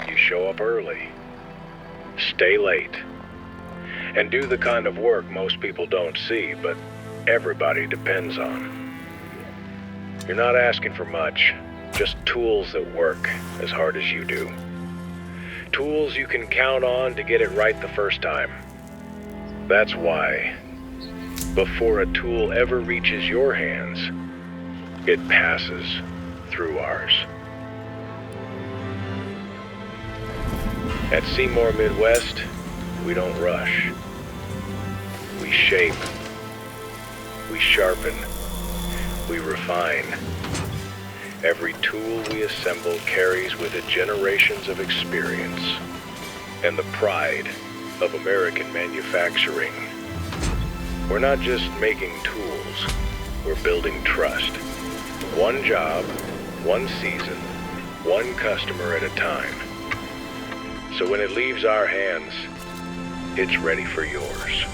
You show up early, stay late, and do the kind of work most people don't see, but everybody depends on. You're not asking for much, just tools that work as hard as you do. Tools you can count on to get it right the first time. That's why, before a tool ever reaches your hands, it passes through ours. At Seymour Midwest, we don't rush. We shape. We sharpen. We refine. Every tool we assemble carries with it generations of experience and the pride of American manufacturing. We're not just making tools, we're building trust. One job, one season, one customer at a time. So when it leaves our hands, it's ready for yours.